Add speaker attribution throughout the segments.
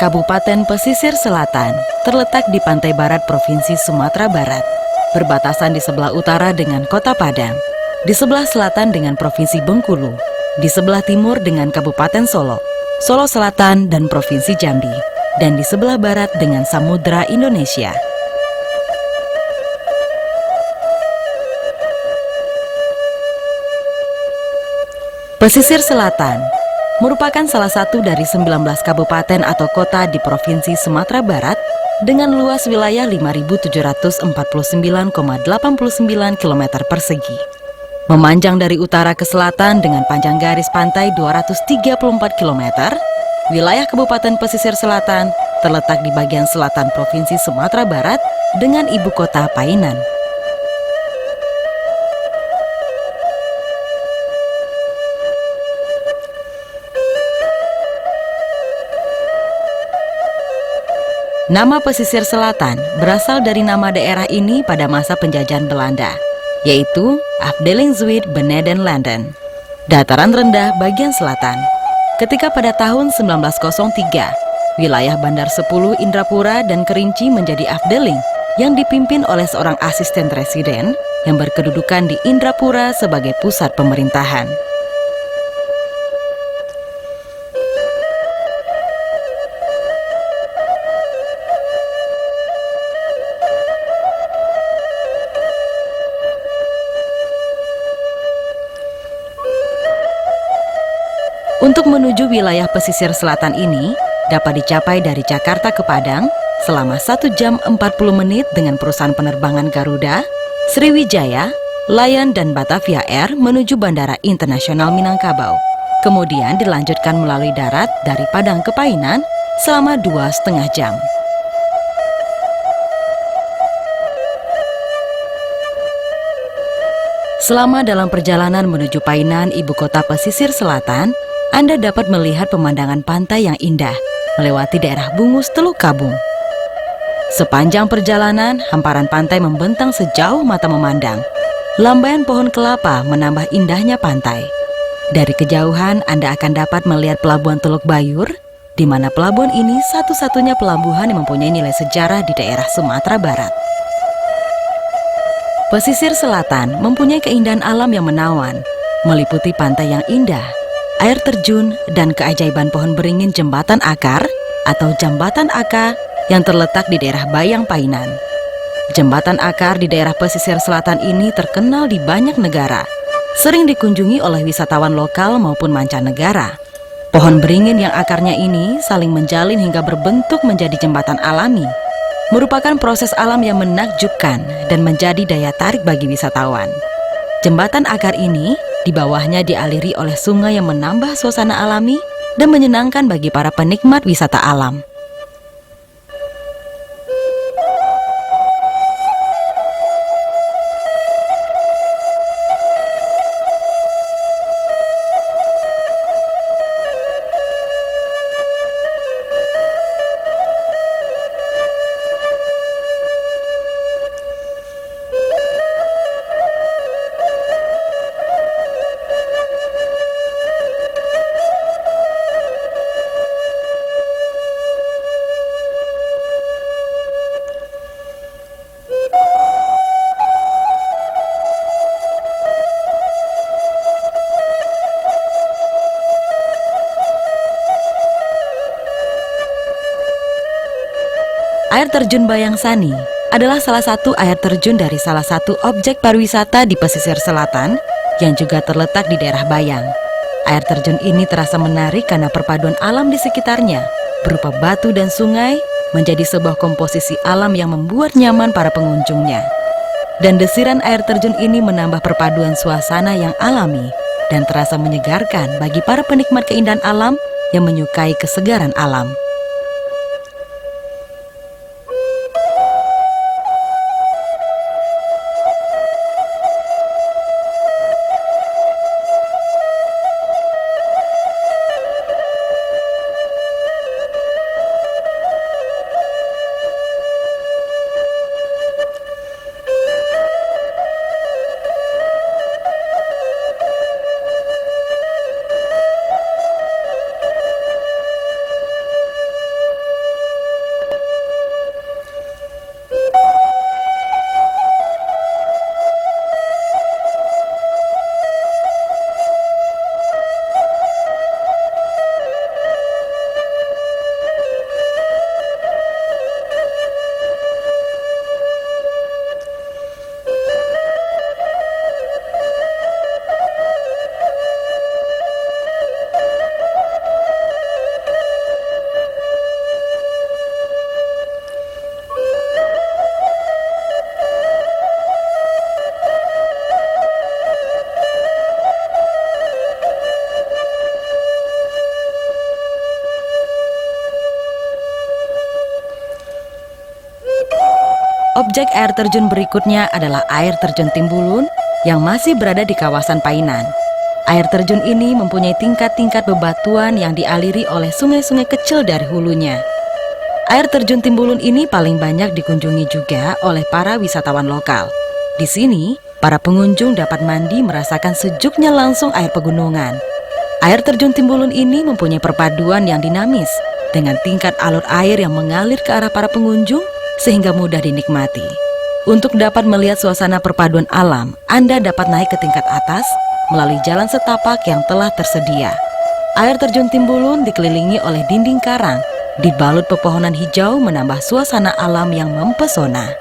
Speaker 1: Kabupaten Pesisir Selatan terletak di pantai barat Provinsi Sumatera Barat, berbatasan di sebelah utara dengan Kota Padang, di sebelah selatan dengan Provinsi Bengkulu, di sebelah timur dengan Kabupaten Solo, Solo Selatan dan Provinsi Jambi, dan di sebelah barat dengan Samudra Indonesia. Pesisir Selatan merupakan salah satu dari 19 kabupaten atau kota di Provinsi Sumatera Barat dengan luas wilayah 5.749,89 km persegi. Memanjang dari utara ke selatan dengan panjang garis pantai 234 km, wilayah Kabupaten Pesisir Selatan terletak di bagian selatan Provinsi Sumatera Barat dengan ibu kota Painan. Nama pesisir selatan berasal dari nama daerah ini pada masa penjajahan Belanda, yaitu Afdeling Zuid Benedenlanden, dataran rendah bagian selatan. Ketika pada tahun 1903, wilayah Bandar 10 Indrapura dan Kerinci menjadi Afdeling yang dipimpin oleh seorang asisten residen yang berkedudukan di Indrapura sebagai pusat pemerintahan. Untuk menuju wilayah pesisir selatan ini dapat dicapai dari Jakarta ke Padang selama 1 jam 40 menit dengan perusahaan penerbangan Garuda, Sriwijaya, Lion dan Batavia Air menuju Bandara Internasional Minangkabau. Kemudian dilanjutkan melalui darat dari Padang ke Painan selama 2,5 jam. Selama dalam perjalanan menuju Painan, ibu kota pesisir selatan, Anda dapat melihat pemandangan pantai yang indah, melewati daerah Bungus Teluk Kabung. Sepanjang perjalanan, hamparan pantai membentang sejauh mata memandang. Lambaian pohon kelapa menambah indahnya pantai. Dari kejauhan, Anda akan dapat melihat pelabuhan Teluk Bayur, di mana pelabuhan ini satu-satunya pelabuhan yang mempunyai nilai sejarah di daerah Sumatera Barat. Pesisir selatan mempunyai keindahan alam yang menawan, meliputi pantai yang indah, air terjun, dan keajaiban pohon beringin Jembatan Akar atau Jambatan Aka yang terletak di daerah Bayang Painan. Jembatan Akar di daerah pesisir selatan ini terkenal di banyak negara, sering dikunjungi oleh wisatawan lokal maupun mancanegara. Pohon beringin yang akarnya ini saling menjalin hingga berbentuk menjadi jembatan alami, merupakan proses alam yang menakjubkan dan menjadi daya tarik bagi wisatawan. Jembatan Akar ini di bawahnya dialiri oleh sungai yang menambah suasana alami dan menyenangkan bagi para penikmat wisata alam. Air terjun Bayang Sani adalah salah satu air terjun dari salah satu objek pariwisata di pesisir selatan yang juga terletak di daerah Bayang. Air terjun ini terasa menarik karena perpaduan alam di sekitarnya berupa batu dan sungai menjadi sebuah komposisi alam yang membuat nyaman para pengunjungnya. Dan desiran air terjun ini menambah perpaduan suasana yang alami dan terasa menyegarkan bagi para penikmat keindahan alam yang menyukai kesegaran alam. Objek air terjun berikutnya adalah air terjun Timbulun yang masih berada di kawasan Painan. Air terjun ini mempunyai tingkat-tingkat bebatuan yang dialiri oleh sungai-sungai kecil dari hulunya. Air terjun Timbulun ini paling banyak dikunjungi juga oleh para wisatawan lokal. Di sini, para pengunjung dapat mandi merasakan sejuknya langsung air pegunungan. Air terjun Timbulun ini mempunyai perpaduan yang dinamis dengan tingkat alur air yang mengalir ke arah para pengunjung sehingga mudah dinikmati. Untuk dapat melihat suasana perpaduan alam, Anda dapat naik ke tingkat atas melalui jalan setapak yang telah tersedia. Air terjun Timbulun dikelilingi oleh dinding karang, dibalut pepohonan hijau menambah suasana alam yang mempesona.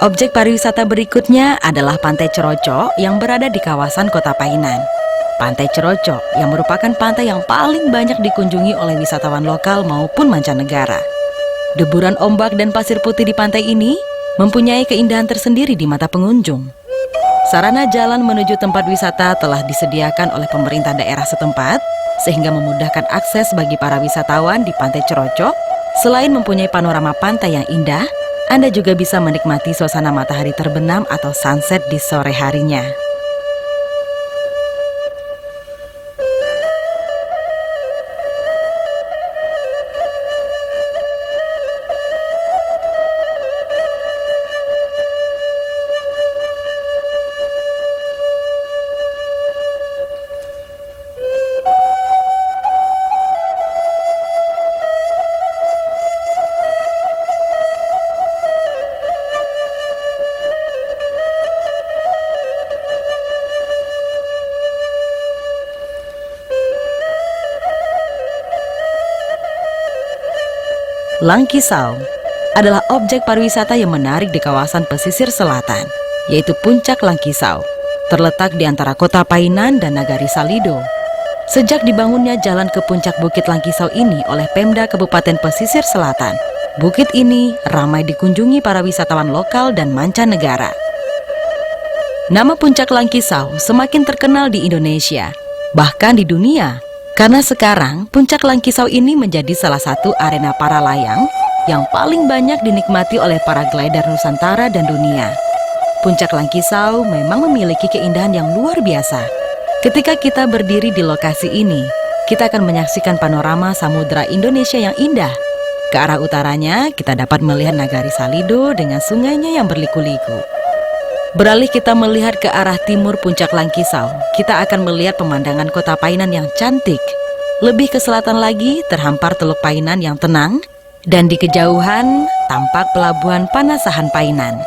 Speaker 1: Objek pariwisata berikutnya adalah Pantai Cerocok yang berada di kawasan Kota Painan. Pantai Cerocok yang merupakan pantai yang paling banyak dikunjungi oleh wisatawan lokal maupun mancanegara. Deburan ombak dan pasir putih di pantai ini mempunyai keindahan tersendiri di mata pengunjung. Sarana jalan menuju tempat wisata telah disediakan oleh pemerintah daerah setempat sehingga memudahkan akses bagi para wisatawan di Pantai Cerocok. Selain mempunyai panorama pantai yang indah, Anda juga bisa menikmati suasana matahari terbenam atau sunset di sore harinya. Langkisau adalah objek pariwisata yang menarik di kawasan pesisir selatan, yaitu Puncak Langkisau, terletak di antara kota Painan dan Nagari Salido. Sejak dibangunnya jalan ke puncak Bukit Langkisau ini oleh Pemda Kabupaten Pesisir Selatan, bukit ini ramai dikunjungi para wisatawan lokal dan mancanegara. Nama Puncak Langkisau semakin terkenal di Indonesia, bahkan di dunia, karena sekarang Puncak Langkisau ini menjadi salah satu arena para layang yang paling banyak dinikmati oleh para glider Nusantara dan dunia. Puncak Langkisau memang memiliki keindahan yang luar biasa. Ketika kita berdiri di lokasi ini, kita akan menyaksikan panorama samudera Indonesia yang indah. Ke arah utaranya, kita dapat melihat Nagari Salido dengan sungainya yang berliku-liku. Beralih kita melihat ke arah timur Puncak Langkisau, kita akan melihat pemandangan kota Painan yang cantik. Lebih ke selatan lagi, terhampar Teluk Painan yang tenang, dan di kejauhan, tampak pelabuhan Panasahan Painan.